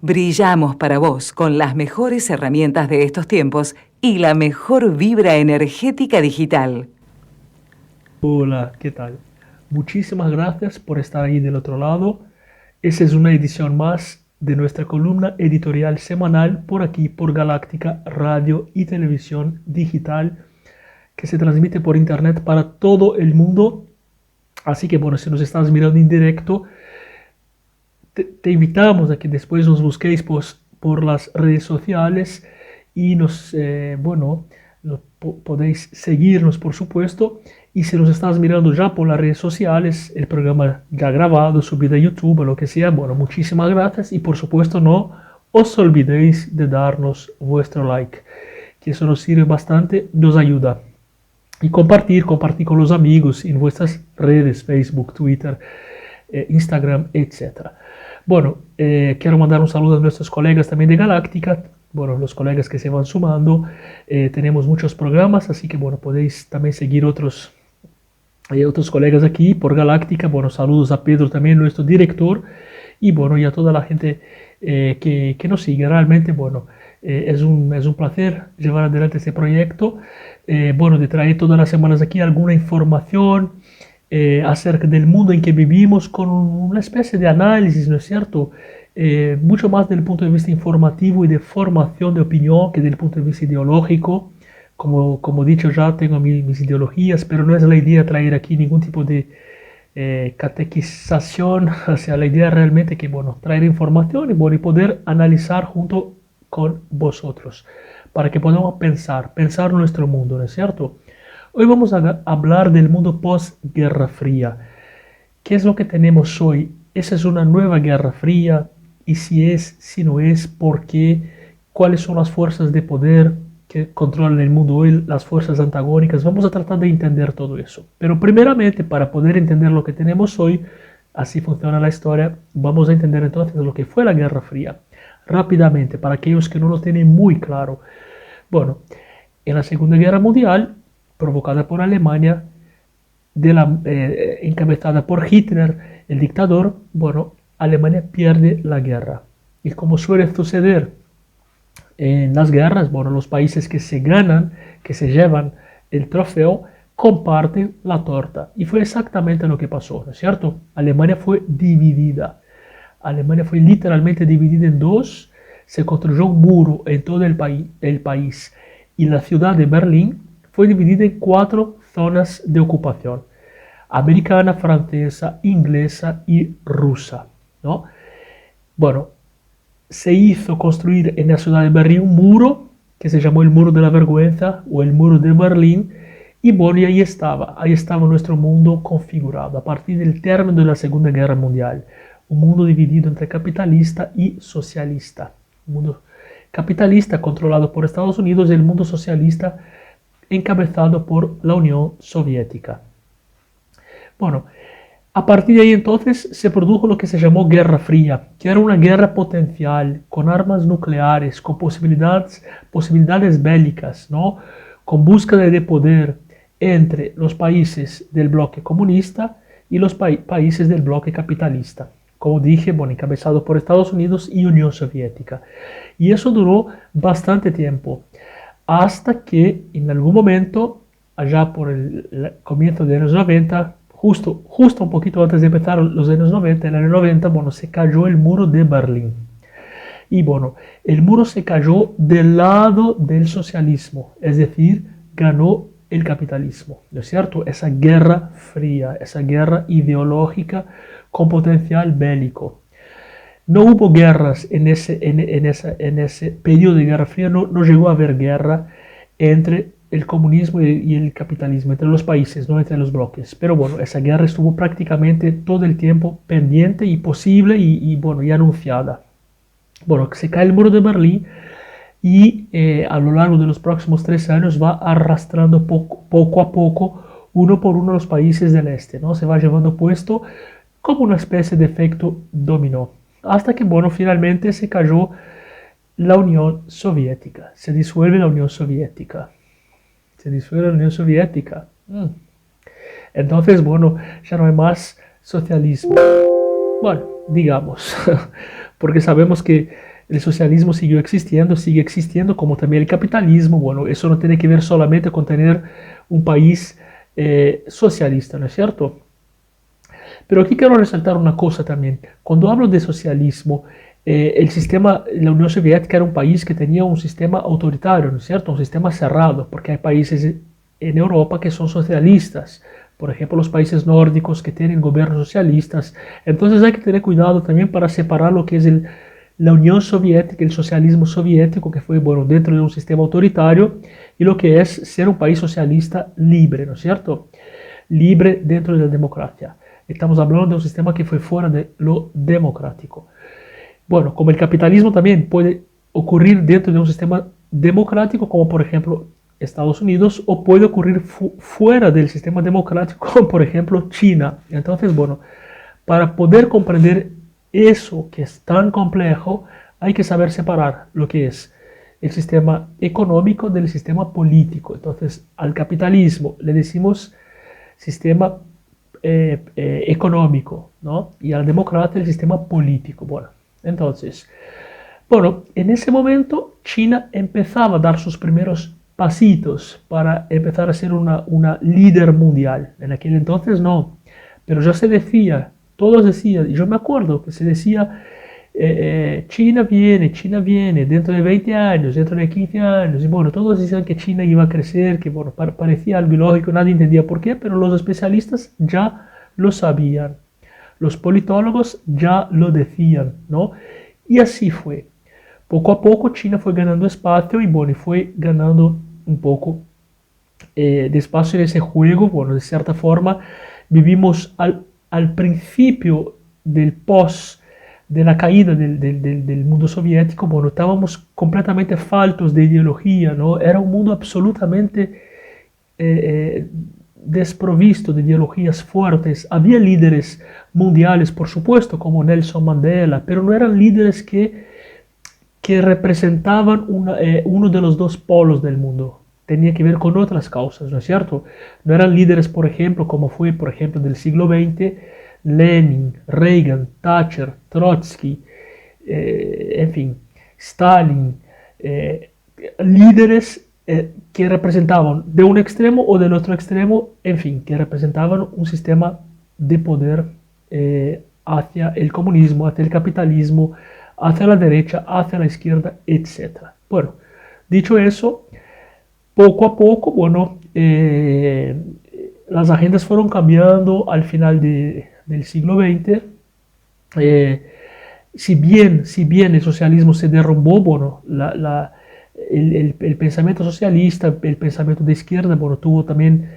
Brillamos para vos con las mejores herramientas de estos tiempos y la mejor vibra energética digital. Hola, ¿qué tal? Muchísimas gracias por estar ahí del otro lado. Esa es una edición más de nuestra columna editorial semanal por aquí, por Galáctica Radio y Televisión Digital, que se transmite por internet para todo el mundo. Así que bueno, si nos estás mirando en directo, te invitamos a que después nos busquéis por las redes sociales y podéis seguirnos, por supuesto. Y si nos estás mirando ya por las redes sociales, el programa ya grabado, subido a YouTube, lo que sea, bueno, muchísimas gracias. Y por supuesto, no os olvidéis de darnos vuestro like, que eso nos sirve bastante, nos ayuda. Y compartir con los amigos en vuestras redes, Facebook, Twitter, Instagram, etcétera. Bueno, quiero mandar un saludo a nuestros colegas también de Galáctica, bueno, los colegas que se van sumando. Tenemos muchos programas, así que bueno, podéis también seguir otros colegas aquí por Galáctica. Bueno, saludos a Pedro también, nuestro director, y bueno, y a toda la gente que nos sigue. Realmente, bueno, es un placer llevar adelante este proyecto. Bueno, de traer todas las semanas aquí alguna información acerca del mundo en que vivimos con una especie de análisis, ¿no es cierto? Mucho más desde el punto de vista informativo y de formación de opinión que desde el punto de vista ideológico. Como he dicho ya, tengo mis ideologías, pero no es la idea traer aquí ningún tipo de catequización. O sea, la idea realmente que, bueno, traer información y, bueno, y poder analizar junto con vosotros, para que podamos pensar nuestro mundo, ¿no es cierto? Hoy vamos a hablar del mundo post-Guerra Fría. ¿Qué es lo que tenemos hoy? ¿Esa es una nueva Guerra Fría? Y si es, si no es, ¿por qué? ¿Cuáles son las fuerzas de poder que controlan el mundo hoy, las fuerzas antagónicas? Vamos a tratar de entender todo eso. Pero primeramente, para poder entender lo que tenemos hoy, así funciona la historia, vamos a entender entonces lo que fue la Guerra Fría. Rápidamente, para aquellos que no lo tienen muy claro. Bueno, en la Segunda Guerra Mundial, provocada por Alemania, encabezada por Hitler, el dictador, bueno, Alemania pierde la guerra. Y como suele suceder en las guerras, bueno, los países que se ganan, que se llevan el trofeo, comparten la torta. Y fue exactamente lo que pasó, ¿no es cierto? Alemania fue dividida. Alemania fue literalmente dividida en dos. Se construyó un muro en todo el país. Y la ciudad de Berlín fue dividida en 4 zonas de ocupación: americana, francesa, inglesa y rusa, ¿no? Bueno, se hizo construir en la ciudad de Berlín un muro que se llamó el Muro de la Vergüenza o el Muro de Berlín. Y bueno, y ahí estaba nuestro mundo configurado a partir del término de la Segunda Guerra Mundial. Un mundo dividido entre capitalista y socialista. Un mundo capitalista controlado por Estados Unidos y el mundo socialista encabezado por la Unión Soviética. Bueno, a partir de ahí entonces se produjo lo que se llamó Guerra Fría, que era una guerra potencial, con armas nucleares, con posibilidades bélicas, ¿no? Con búsqueda de poder entre los países del bloque comunista y los países del bloque capitalista. Como dije, bueno, encabezado por Estados Unidos y Unión Soviética. Y eso duró bastante tiempo, hasta que en algún momento, allá por el comienzo de los 90, justo un poquito antes de empezar los años 90, en el año 90, bueno, se cayó el muro de Berlín. Y bueno, el muro se cayó del lado del socialismo, es decir, ganó el capitalismo, ¿no es cierto? Esa guerra fría, esa guerra ideológica con potencial bélico. No hubo guerras en ese periodo de Guerra Fría, no llegó a haber guerra entre el comunismo y el capitalismo, entre los países, no entre los bloques. Pero bueno, esa guerra estuvo prácticamente todo el tiempo pendiente y posible y anunciada. Bueno, se cae el muro de Berlín y a lo largo de los próximos 3 años va arrastrando poco a poco, uno por uno, los países del este, ¿no? Se va llevando puesto como una especie de efecto dominó. Hasta que, bueno, finalmente se cayó la Unión Soviética. Se disuelve la Unión Soviética. Se disuelve la Unión Soviética. Entonces, bueno, ya no hay más socialismo. Bueno, digamos, porque sabemos que el socialismo siguió existiendo, sigue existiendo, como también el capitalismo. Bueno, eso no tiene que ver solamente con tener un país socialista, ¿no es cierto? Pero aquí quiero resaltar una cosa también. Cuando hablo de socialismo, el sistema, la Unión Soviética era un país que tenía un sistema autoritario, ¿no es cierto? Un sistema cerrado, porque hay países en Europa que son socialistas. Por ejemplo, los países nórdicos que tienen gobiernos socialistas. Entonces hay que tener cuidado también para separar lo que es la Unión Soviética, el socialismo soviético, que fue, bueno, dentro de un sistema autoritario, y lo que es ser un país socialista libre, ¿no es cierto? Libre dentro de la democracia. Estamos hablando de un sistema que fue fuera de lo democrático. Bueno, como el capitalismo también puede ocurrir dentro de un sistema democrático, como por ejemplo Estados Unidos, o puede ocurrir fuera del sistema democrático, como por ejemplo China. Entonces, bueno, para poder comprender eso que es tan complejo, hay que saber separar lo que es el sistema económico del sistema político. Entonces, al capitalismo le decimos sistema económico, ¿no? Y a la democracia el sistema político. Bueno, entonces, bueno, en ese momento China empezaba a dar sus primeros pasitos para empezar a ser una líder mundial. En aquel entonces no, pero ya se decía, todos decían, y yo me acuerdo que se decía, China viene dentro de 20 años, dentro de 15 años, y bueno, todos decían que China iba a crecer, que bueno, parecía algo ilógico, nadie entendía por qué, pero los especialistas ya lo sabían, los politólogos ya lo decían, ¿no? Y así fue. Poco a poco China fue ganando espacio y bueno, fue ganando un poco de espacio en ese juego. Bueno, de cierta forma vivimos al principio del post de la caída del mundo soviético. Bueno, estábamos completamente faltos de ideología, ¿no? Era un mundo absolutamente desprovisto de ideologías fuertes. Había líderes mundiales, por supuesto, como Nelson Mandela, pero no eran líderes que representaban uno de los dos polos del mundo. Tenía que ver con otras causas, ¿no es cierto? No eran líderes, por ejemplo, como fue, por ejemplo, del siglo XX, Lenin, Reagan, Thatcher, Trotsky, en fin, Stalin, líderes que representaban de un extremo o del otro extremo, en fin, que representaban un sistema de poder hacia el comunismo, hacia el capitalismo, hacia la derecha, hacia la izquierda, etc. Bueno, dicho eso, poco a poco, bueno, las agendas fueron cambiando al final del siglo XX. Si bien el socialismo se derrumbó, bueno, el pensamiento socialista, el pensamiento de izquierda, bueno, tuvo también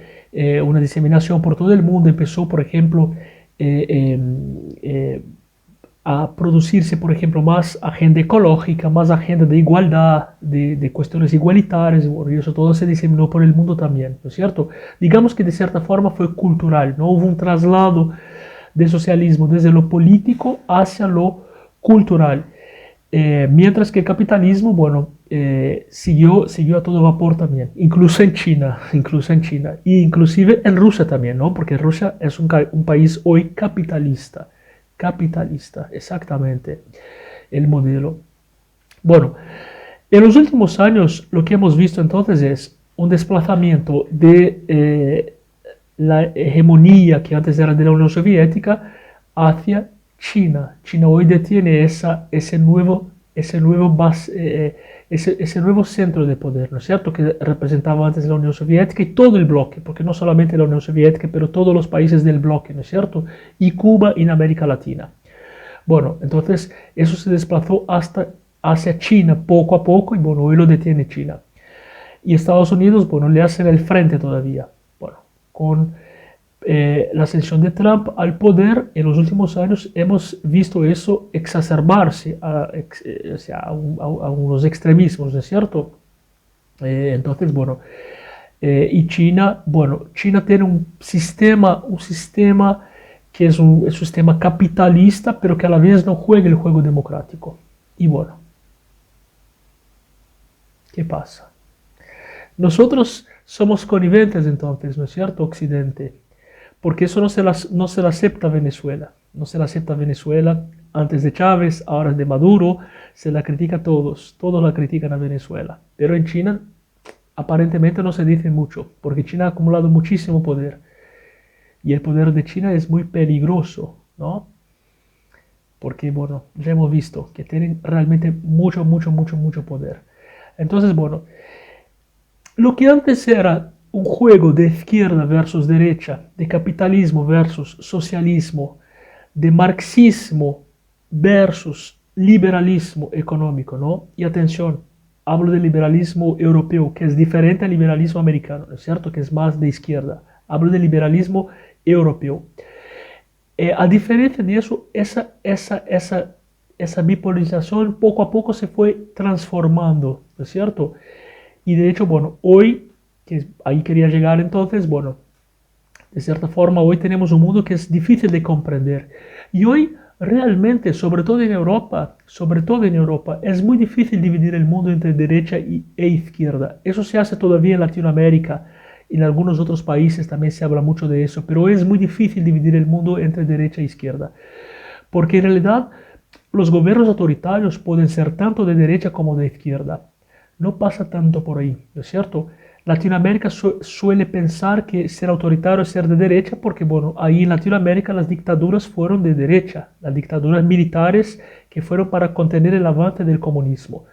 una diseminación por todo el mundo. Empezó, por ejemplo, a producirse, por ejemplo, más agenda ecológica, más agenda de igualdad, de cuestiones igualitarias, y eso todo se diseminó por el mundo también, ¿no es cierto? Digamos que de cierta forma fue cultural, no hubo un traslado del socialismo desde lo político hacia lo cultural, mientras que el capitalismo, bueno, siguió a todo vapor también, incluso en China, e inclusive en Rusia también, ¿no? Porque Rusia es un país hoy capitalista, exactamente, el modelo. Bueno, en los últimos años lo que hemos visto entonces es un desplazamiento de la hegemonía que antes era de la Unión Soviética hacia China. China hoy detiene ese nuevo centro de poder, ¿no es cierto?, que representaba antes la Unión Soviética y todo el bloque, porque no solamente la Unión Soviética, pero todos los países del bloque, ¿no es cierto?, y Cuba en América Latina. Bueno, entonces eso se desplazó hacia China poco a poco y bueno, hoy lo detiene China. Y Estados Unidos, bueno, le hacen el frente todavía. Bueno, con la ascensión de Trump al poder, en los últimos años hemos visto eso exacerbarse a unos extremismos, ¿no es cierto? Entonces, bueno, y China, bueno, China tiene un sistema que es un sistema capitalista, pero que a la vez no juega el juego democrático. Y bueno, ¿qué pasa? Nosotros somos conniventes entonces, ¿no es cierto, Occidente? porque eso no se lo acepta Venezuela. No se la acepta Venezuela antes de Chávez, ahora de Maduro, se la critica a todos la critican a Venezuela. Pero en China aparentemente no se dice mucho, porque China ha acumulado muchísimo poder. Y el poder de China es muy peligroso, ¿no? Porque, bueno, ya hemos visto que tienen realmente mucho poder. Entonces, bueno, lo que antes era un juego de izquierda versus derecha, de capitalismo versus socialismo, de marxismo versus liberalismo económico, ¿no? Y atención, hablo del liberalismo europeo, que es diferente al liberalismo americano, ¿no es cierto? Que es más de izquierda. Hablo del liberalismo europeo. A diferencia de eso, esa bipolarización poco a poco se fue transformando, ¿no es cierto? Y de hecho, bueno, hoy, que ahí quería llegar entonces, bueno, de cierta forma hoy tenemos un mundo que es difícil de comprender. Y hoy realmente, sobre todo en Europa, es muy difícil dividir el mundo entre derecha e izquierda. Eso se hace todavía en Latinoamérica. En algunos otros países también se habla mucho de eso, pero es muy difícil dividir el mundo entre derecha e izquierda. Porque en realidad los gobiernos autoritarios pueden ser tanto de derecha como de izquierda. No pasa tanto por ahí, ¿no es cierto? Latinoamérica suele pensar que ser autoritario es ser de derecha porque, bueno, ahí en Latinoamérica las dictaduras fueron de derecha, las dictaduras militares que fueron para contener el avance del comunismo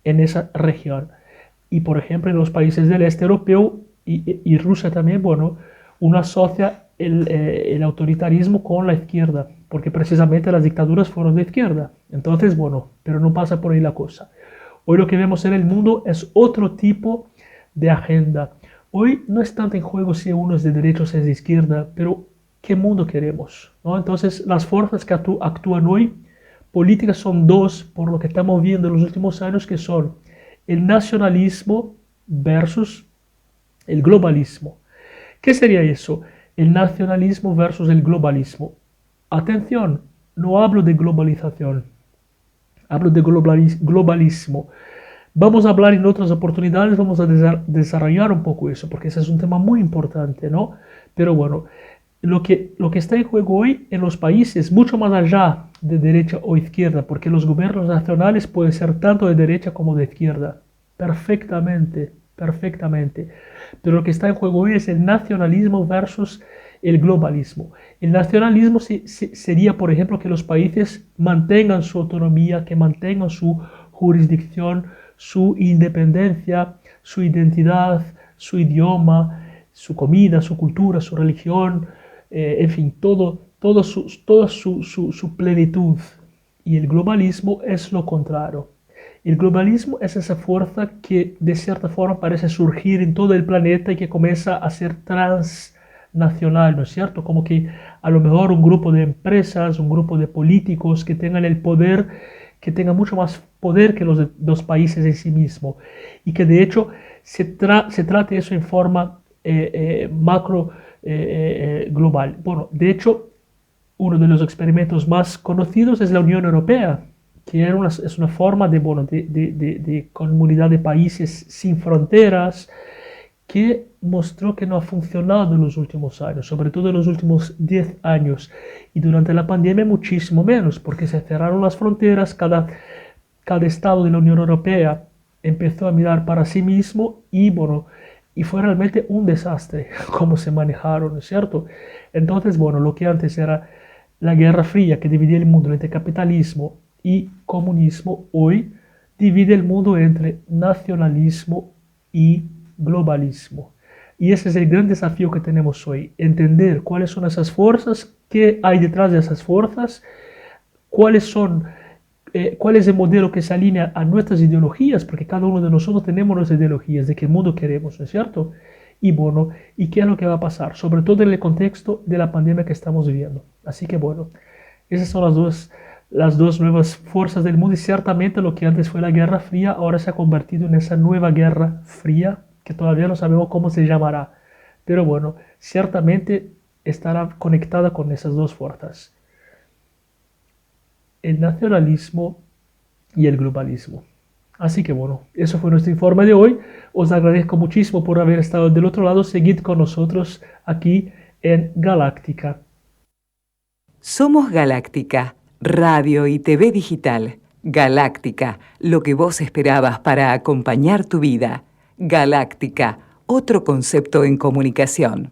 en esa región. Y, por ejemplo, en los países del este europeo y Rusia también, bueno, uno asocia el autoritarismo con la izquierda, porque precisamente las dictaduras fueron de izquierda. Entonces, bueno, pero no pasa por ahí la cosa. Hoy lo que vemos en el mundo es otro tipo de agenda. Hoy no es tanto en juego si uno es de derecha o si es de izquierda, pero ¿qué mundo queremos? ¿No? Entonces, las fuerzas que actúan hoy, políticas son dos, por lo que estamos viendo en los últimos años, que son el nacionalismo versus el globalismo. ¿Qué sería eso? El nacionalismo versus el globalismo. Atención, no hablo de globalización, hablo de globalismo. Vamos a hablar en otras oportunidades, vamos a desarrollar un poco eso, porque ese es un tema muy importante, ¿no? Pero bueno, lo que está en juego hoy en los países, mucho más allá de derecha o izquierda, porque los gobiernos nacionales pueden ser tanto de derecha como de izquierda, perfectamente. Pero lo que está en juego hoy es el nacionalismo versus el globalismo. El nacionalismo sería, por ejemplo, que los países mantengan su autonomía, que mantengan su jurisdicción, su independencia, su identidad, su idioma, su comida, su cultura, su religión, en fin, toda su plenitud. Y el globalismo es lo contrario. El globalismo es esa fuerza que de cierta forma parece surgir en todo el planeta y que comienza a ser transnacional, ¿no es cierto? Como que a lo mejor un grupo de empresas, un grupo de políticos que tengan el poder, que tengan mucho más poder que los países en sí mismos. Y que de hecho se trate eso en forma macro global. Bueno, de hecho, uno de los experimentos más conocidos es la Unión Europea, que es una forma de comunidad de países sin fronteras que mostró que no ha funcionado en los últimos años, sobre todo en los últimos 10 años. Y durante la pandemia muchísimo menos, porque se cerraron las fronteras, cada estado de la Unión Europea empezó a mirar para sí mismo y, bueno, y fue realmente un desastre cómo se manejaron, ¿no es cierto? Entonces, bueno, lo que antes era la Guerra Fría, que dividía el mundo entre capitalismo y comunismo, hoy divide el mundo entre nacionalismo y globalismo. Y ese es el gran desafío que tenemos hoy, entender cuáles son esas fuerzas, qué hay detrás de esas fuerzas, cuál es el modelo que se alinea a nuestras ideologías, porque cada uno de nosotros tenemos nuestras ideologías de qué mundo queremos, ¿no es cierto? Y bueno, ¿y qué es lo que va a pasar? Sobre todo en el contexto de la pandemia que estamos viviendo. Así que bueno, esas son las dos nuevas fuerzas del mundo y ciertamente lo que antes fue la Guerra Fría ahora se ha convertido en esa nueva Guerra Fría que todavía no sabemos cómo se llamará. Pero bueno, ciertamente estará conectada con esas dos fuerzas. El nacionalismo y el globalismo. Así que bueno, eso fue nuestro informe de hoy. Os agradezco muchísimo por haber estado del otro lado. Seguid con nosotros aquí en Galáctica. Somos Galáctica, radio y TV digital. Galáctica, lo que vos esperabas para acompañar tu vida. Galáctica, otro concepto en comunicación.